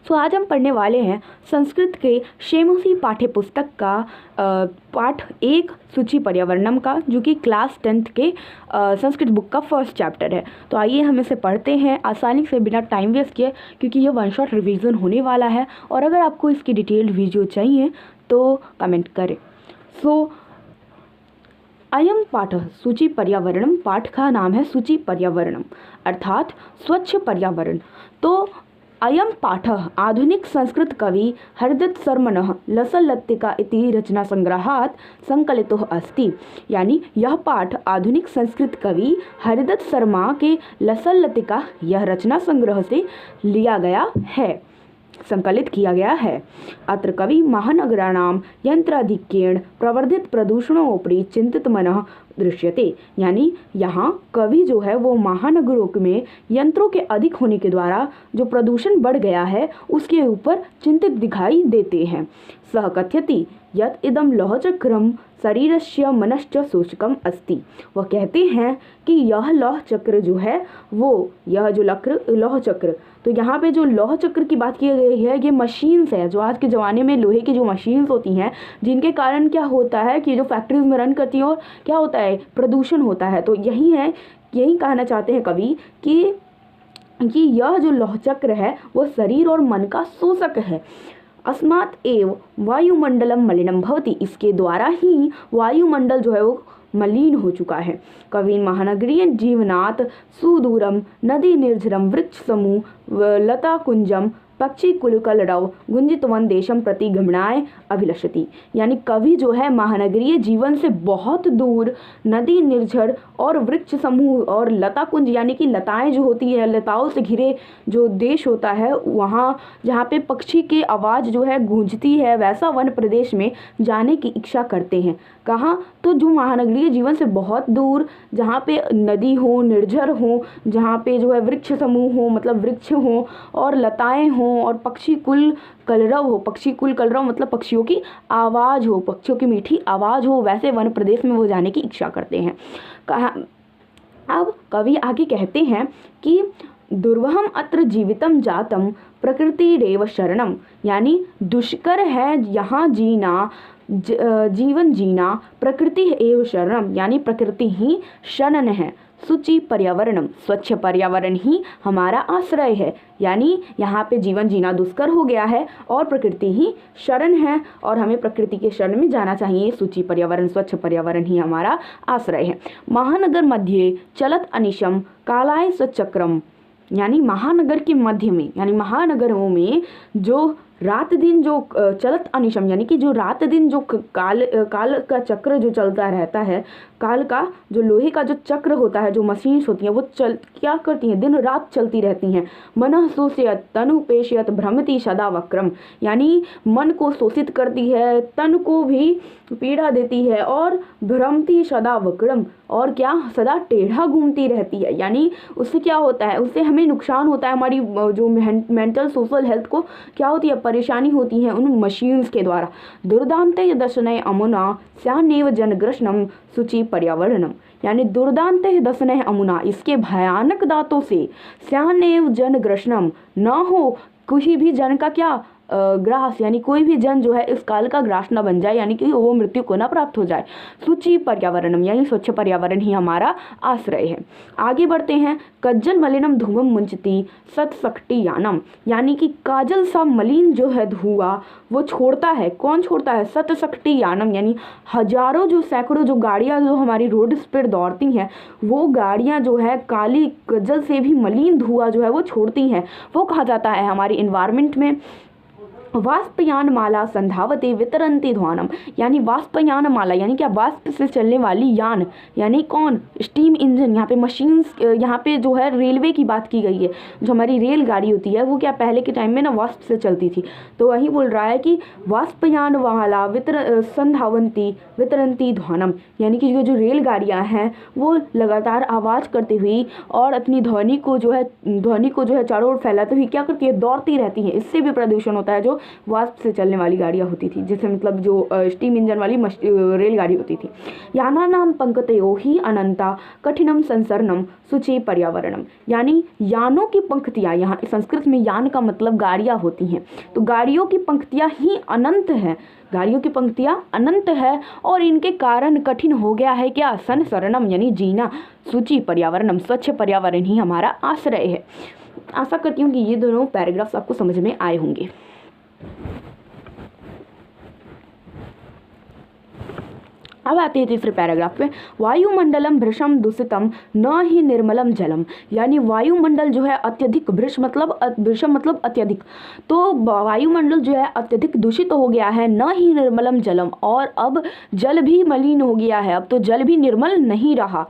सो आज हम पढ़ने वाले हैं संस्कृत के शेमुसी पाठ्य पुस्तक का पाठ 1 सूची पर्यावरणम का, जो कि क्लास 10th के संस्कृत बुक का फर्स्ट चैप्टर है। तो आइए हम इसे पढ़ते हैं आसानी से बिना टाइम वेस्ट किए, क्योंकि ये वन शॉट रिवीजन होने वाला है। और अगर आपको इसकी डिटेल्ड वीडियो चाहिए तो कमेंट करें। सो अयम पाठ सूची पर्यावरणम, पाठ का नाम है सूची पर्यावरणम अर्थात स्वच्छ पर्यावरण। तो अयम पाठ आधुनिक संस्कृत कवि हरदत्त शर्मणः लसल्लत्तिका इति रचना संग्रहात् संकलितो अस्ति। यानी यह पाठ आधुनिक संस्कृत कवि हरदत्त शर्मा के लसल्लत्तिका यह रचना संग्रह से लिया गया है, संकलित किया गया है। अत्र कवि महानगराणाम यंत्राधिक्येण प्रवर्धित प्रदूषणोपरि चिंतित मनः दृश्यते। यानी यहाँ कवि जो है वो महानगरों में यंत्रों के अधिक होने के द्वारा जो प्रदूषण बढ़ गया है उसके ऊपर चिंतित दिखाई देते हैं। सह कथयति यत् इदं लौहचक्रम शरीरस्य मनश्च सूचकम अस्ति। वह कहते हैं कि यह लौह चक्र जो है वो, यह जो लौह चक्र, तो यहाँ पे जो लौह चक्र की बात की गई है ये मशीन्स है, जो आज के ज़माने में लोहे की जो मशीन्स होती हैं, जिनके कारण क्या होता है कि जो फैक्ट्रीज में रन करती हैं और क्या होता है, प्रदूषण होता है। तो यही है, यही कहना चाहते हैं कवि कि यह जो लौह चक्र है वो शरीर और मन का शोषक है। अस्मात् एव वायुमंडलम मलिनम भवति, इसके द्वारा ही वायुमंडल जो है वो मलिन हो चुका है। कवीन महानगरीय जीवनात् सुदूरम नदी निर्झरम वृक्ष समूह लता कुंजम पक्षी कुलकलरव गुंजितवन देशम प्रति गमनाय अभिलषति। यानी कवि जो है महानगरीय जीवन से बहुत दूर नदी निर्झर और वृक्ष समूह और लता कुंज, यानी कि लताएं जो होती है, लताओं से घिरे जो देश होता है, वहाँ जहाँ पे पक्षी की आवाज़ जो है गूंजती है, वैसा वन प्रदेश में जाने की इच्छा करते हैं। कहाँ? तो जो महानगरीय जीवन से बहुत दूर, जहाँ पे नदी हो, निर्झर हो, जहाँ पे जो है वृक्ष समूह हो, मतलब वृक्ष हो और लताएं हो और पक्षी कुल कलरव हो। पक्षी कुल कलरव मतलब पक्षियों की आवाज़ हो, पक्षियों की मीठी आवाज़ हो, वैसे वन प्रदेश में वो जाने की इच्छा करते हैं। अब कवि आगे कहते हैं कि दुर्वहम अत्र जीवितम जातम प्रकृतिरेव शरणम। यानी दुष्कर है यहाँ जीना, जीवन जीना, प्रकृति एव शरणम, यानी प्रकृति ही शरण है। सूची पर्यावरणम, स्वच्छ पर्यावरण ही हमारा आश्रय है। यानी यहाँ पे जीवन जीना दुष्कर हो गया है और प्रकृति ही शरण है और हमें प्रकृति के शरण में जाना चाहिए। सूची पर्यावरण, स्वच्छ पर्यावरण ही हमारा आश्रय है। महानगर मध्ये चलत अनिशम कालाय सचक्रम। यानी महानगर के मध्य में, यानी महानगरों में जो रात दिन जो चलत अनिशम, यानी कि जो रात दिन जो काल का चक्र जो चलता रहता है, काल का जो लोहे का जो चक्र होता है, जो मशीन्स होती हैं वो क्या करती हैं, दिन रात चलती रहती हैं। मनः शोषयत तनु पेशयत भ्रमति सदा वक्रम। यानी मन को शोषित करती है, तन को भी पीड़ा देती है और भ्रमति सदा वक्रम, और क्या, सदा टेढ़ा घूमती रहती है। यानी उससे क्या होता है, उससे हमें नुकसान होता है, हमारी जो मेंटल सोशल हेल्थ को क्या होती है, परेशानी होती है उन मशीन्स के द्वारा। दुर्दांते दशनय अमुना स्यानेव जनग्रसनम सूची पर्यावरणम। यानी दुर्दांते दशनय अमुना, इसके भयानक दांतों से, स्यानेव जनग्रसनम, न हो किसी भी जन का क्या ग्रास, यानी कोई भी जन जो है इस काल का ग्रास न बन जाए, यानी कि वो मृत्यु को न प्राप्त हो जाए। सूची पर्यावरणम, यानी स्वच्छ पर्यावरण ही हमारा आश्रय है। आगे बढ़ते हैं। कज्जल मलिनम धूमम मुंचती सतशक्ति यानम। यानी कि काजल सा मलिन जो है धुआं वो छोड़ता है, कौन छोड़ता है, सतशक्ति यानम। यानी हजारों जो सैकड़ों जो गाड़ियाँ जो हमारी रोड पर दौड़ती हैं, वो गाड़ियाँ जो है काली कज्जल से भी मलिन धुआं जो है वो छोड़ती हैं। वो कहा जाता है हमारी इन्वायरमेंट में वाष्पयान माला संधावते वितरंती ध्वानम। यानी वाष्पयान माला, यानी क्या, वाष्प से चलने वाली यान, यानी कौन, स्टीम इंजन। यहाँ पे मशीन्स, यहाँ पे जो है रेलवे की बात की गई है। जो हमारी रेलगाड़ी होती है वो क्या पहले के टाइम में ना वाष्प से चलती थी। तो वही बोल रहा है कि वाष्पयान माला संधावंती वितरंती ध्वानम। यानी कि जो रेलगाड़ियाँ हैं वो लगातार आवाज़ करती हुई और अपनी ध्वनि को जो है चारों ओर फैलाते हुए क्या करती है, दौड़ती रहती है। इससे भी प्रदूषण होता है, जो वाष्प से चलने वाली गाड़ियाँ होती थी, जैसे मतलब जो स्टीम इंजन वाली रेलगाड़ी होती थी। यानानां पंक्तयो ही अनंता कठिनम संसरणम शुचि पर्यावरणम, यानी यानों की पंक्तियाँ, यहाँ संस्कृत में यान का मतलब गाड़ियाँ होती हैं, तो गाड़ियों की पंक्तियाँ ही अनंत है, गाड़ियों की पंक्तियाँ अनंत है और इनके कारण कठिन हो गया है क्या, संसरणम यानी जीना, शुचि पर्यावरणम स्वच्छ पर्यावरण ही हमारा आश्रय है। आशा करती हूँ कि ये दोनों पैराग्राफ्स आपको समझ में आए होंगे। अब आते हैं तीसरे पैराग्राफ पे, वायुमंडलम भृशम दूषितम न ही निर्मलम जलम, यानी वायुमंडल जो है अत्यधिक, भृशम मतलब अत्यधिक, तो वायुमंडल जो है अत्यधिक दूषित हो गया है, न ही निर्मलम जलम, और अब जल भी मलिन हो गया है, अब तो जल भी निर्मल नहीं रहा।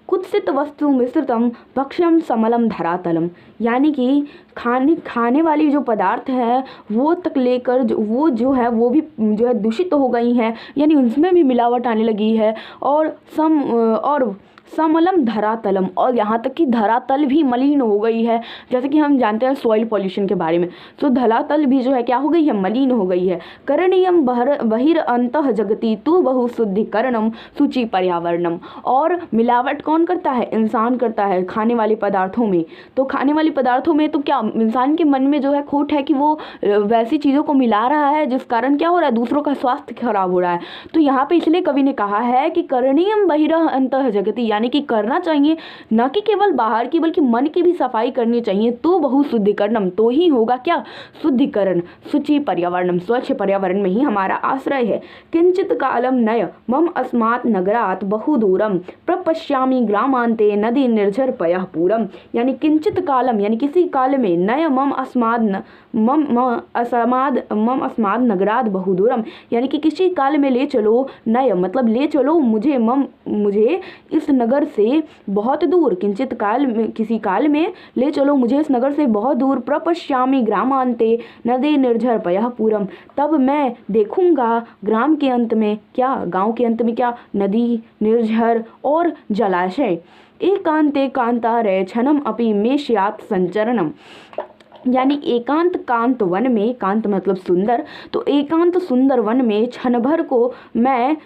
कुत्सित वस्तु मिश्रितम भक्ष्यम समलम धरातलम, यानी कि खाने वाली जो पदार्थ है वो तक लेकर वो जो है वो भी जो है दूषित हो गई हैं, यानी उनमें भी मिलावट आने लगी है, और समलम धरातलम, और यहाँ तक कि धरातल भी मलिन हो गई है। जैसे कि हम जानते हैं सॉइल पॉल्यूशन के बारे में, तो धरातल भी जो है क्या हो गई है, मलिन हो गई है। करणीयम बहिरअंतः जगति तु बहुशुद्धिकरणम शुचि पर्यावरणम, और मिलावट कौन करता है, इंसान करता है खाने वाले पदार्थों में। तो खाने वाली पदार्थों में तो क्या इंसान के मन में जो है खोट है कि वो वैसी चीज़ों को मिला रहा है जिस कारण क्या हो रहा है, दूसरों का स्वास्थ्य खराब हो रहा है। तो यहाँ पे इसलिए कवि ने कहा है कि करणीयम बहिरअंतः जगति, यानी कि करना चाहिए न कि केवल बाहर की बल्कि मन की भी सफाई करनी चाहिए, तो बहुशुद्धिकरणम, तो ही होगा क्या, शुद्धिकरण, शुचि पर्यावरणम स्वच्छ पर्यावरण में ही हमारा आश्रय है। किंचित कालम नय मम अस्मात् नगरात् बहुदूरम प्रपश्यामि ग्रामांते नदी निर्झर पयः पूरम, यानी किंचित कालम यानी किसी काल में, नय मम अस्माद नगरात बहुदूरम, यानी कि किसी काल में ले चलो, नय मतलब ले चलो मुझे इस नगर से बहुत दूर, किंचित काल में किसी काल में ले चलो मुझे इस नगर से बहुत दूर, प्रपश्यामि ग्रामांते नदी निर्झर पयः पूरम, तब मैं देखूंगा ग्राम के अंत में क्या, गांव के अंत में क्या, नदी निर्झर और जलाशय। एकांते कांतारय क्षणम अपि मे स्यात् संचरणम, यानी एकांत कांत वन में, कांत मतलब सुंदर, तो एकांत सुंदर वन में क्षण भर को मैं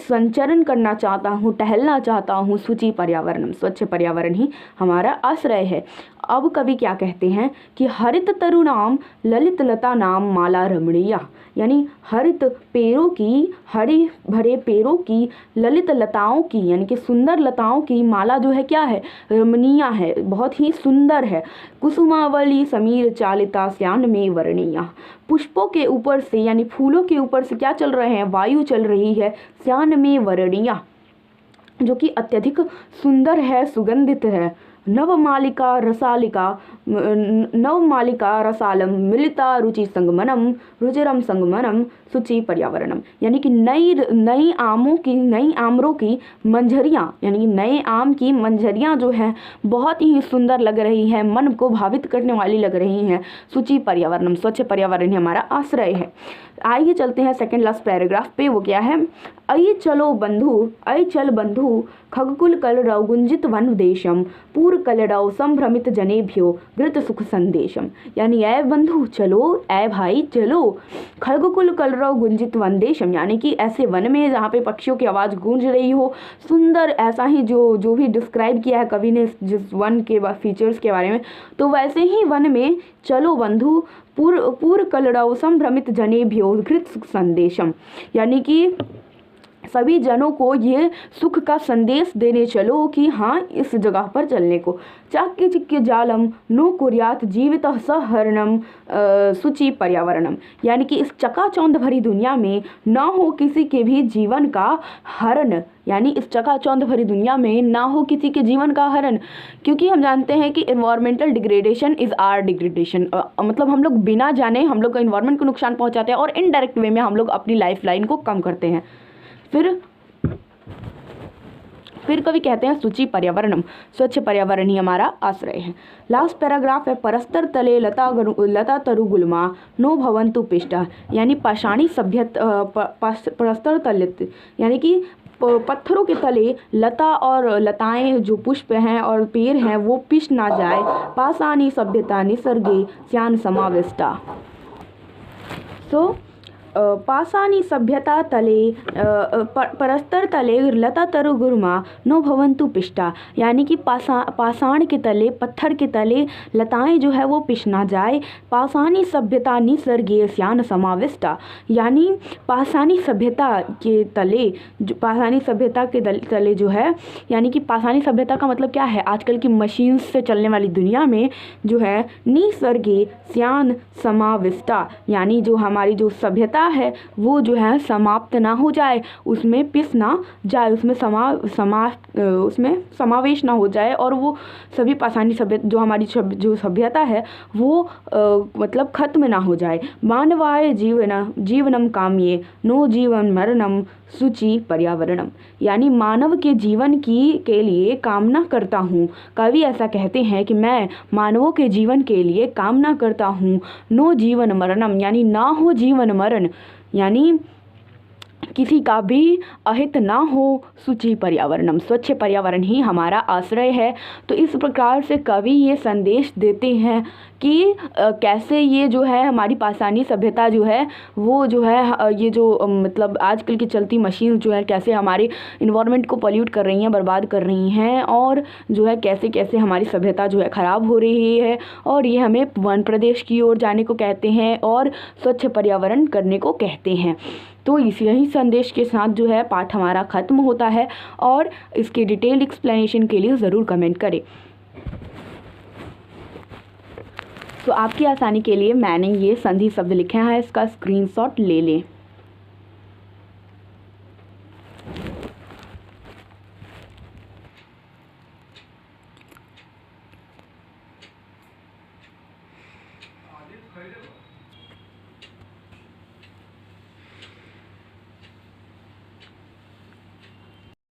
संचरण करना चाहता हूँ, टहलना चाहता हूँ। शुचि पर्यावरण स्वच्छ पर्यावरण ही हमारा आश्रय है। अब कवि क्या कहते हैं कि हरित तरुणाम ललित लता नाम माला रमणीया, यानी हरित पेड़ों की, हरे भरे पेड़ों की, ललित लताओं की यानी कि सुंदर लताओं की माला जो है क्या है, रमणीया है, बहुत ही सुंदर है। कुसुमावली समीर चालिता श्यान में वर्णीया, पुष्पों के ऊपर से यानी फूलों के ऊपर से क्या चल रहे हैं, वायु चल रही है, श्यान में वर्णीया, जो कि अत्यधिक सुंदर है, सुगंधित है। नवमालिका रसालम मिलिता रुचि संगमनम रुचिरम संगमनम शुचि पर्यावरणम, यानी कि नई आमरों की मंजरियाँ, यानी कि नए आम की मंजरियाँ जो है बहुत ही सुंदर लग रही है, मन को भावित करने वाली लग रही हैं। शुचि पर्यावरणम स्वच्छ पर्यावरण ही हमारा आश्रय है। आइए चलते हैं सेकंड लास्ट पैराग्राफ पे, वो क्या है, अयि चल बंधु खगकुल कलरव गुंजित वन देशम पूर कलरव संभ्रमित जनेभ्यो घृत सुख संदेशम, यानी ऐ बंधु चलो, ऐ भाई चलो, खगकुल कलरव गुंजित वन देशम, यानी कि ऐसे वन में जहाँ पे पक्षियों की आवाज़ गूंज रही हो, सुंदर, ऐसा ही जो भी डिस्क्राइब किया है कवि ने जिस वन के फीचर्स के बारे में, तो वैसे ही वन में चलो बंधु, पूर कलरव संभ्रमित जनेभ्यो घृत सुख संदेशम, यानी कि सभी जनों को ये सुख का संदेश देने चलो कि हाँ इस जगह पर चलने को। चाक्य चिक्य जालम नो कुर्यात जीवित सहरणम शुचि पर्यावरणम, यानी कि इस चकाचौंध भरी दुनिया में ना हो किसी के भी जीवन का हरण, यानी इस चकाचौंध भरी दुनिया में ना हो किसी के जीवन का हरण, क्योंकि हम जानते हैं कि environmental degradation is are degradation, मतलब हम लोग बिना जाने हम लोग इन्वायरमेंट को नुकसान पहुँचाते हैं और इनडायरेक्ट वे में हम लोग अपनी लाइफ लाइन को कम करते हैं। फिर कवि कहते हैं शुचि पर्यावरणम स्वच्छ पर्यावरण ही हमारा आश्रय है। लास्ट पैराग्राफ है, परस्तर तले लता तरु गुल्मा नो भवंतु पिष्टा, यानी पाषाणी सभ्यता परस्तर तले यानी कि पत्थरों के तले लता और लताएं जो पुष्प हैं और पेड़ हैं वो पिष्ट ना जाए। पाषाणी सभ्यता निसर्गे स्यान समाविष्टा, पाषाणी सभ्यता तले परस्तर तले लता तरु गुरुमा नो भवंतु पिष्टा, यानी कि पाषाण के तले, पत्थर के तले लताएं जो है वो पिस ना जाए। पाषाणी सभ्यता निसर्गीय श्यान समाविष्टा, यानी पाषाणी सभ्यता के तले, पाषाणी सभ्यता के तले जो है, यानी कि पाषाणी सभ्यता का मतलब क्या है, आजकल की मशीन से चलने वाली दुनिया में जो है निसर्गीय श्यान समाविष्टा, यानी जो हमारी जो सभ्यता है वो जो है समाप्त ना हो जाए, उसमें पिस ना जाए, उसमें उसमें समावेश ना हो जाए, और वो सभी पाषाणी सभ्यता जो हमारी जो सभ्यता है वो मतलब खत्म ना हो जाए। मानवाय जीवनम काम्ये नो जीवन मरणम शुचि पर्यावरणम, यानी मानव के जीवन के लिए कामना करता हूँ। कवि ऐसा कहते हैं कि मैं मानवों के जीवन के लिए कामना करता हूँ, नो जीवन मरणम, यानी ना हो जीवन मरण, यानी किसी का भी अहित ना हो, शुचि पर्यावरणम, स्वच्छ पर्यावरण ही हमारा आश्रय है। तो इस प्रकार से कवि ये संदेश देते हैं कि कैसे ये जो है हमारी पाषाणी सभ्यता जो है वो जो है ये जो मतलब आजकल की चलती मशीन जो है कैसे हमारे इन्वायरमेंट को पॉल्यूट कर रही हैं, बर्बाद कर रही हैं, और जो है कैसे कैसे हमारी सभ्यता जो है ख़राब हो रही है, और ये हमें वन प्रदेश की ओर जाने को कहते हैं और स्वच्छ पर्यावरण करने को कहते हैं। तो यही संदेश के साथ जो है पाठ हमारा ख़त्म होता है, और इसके डिटेल एक्सप्लेनेशन के लिए ज़रूर कमेंट करें। तो आपकी आसानी के लिए मैंने ये संधि शब्द लिखे हैं, इसका स्क्रीनशॉट ले लें।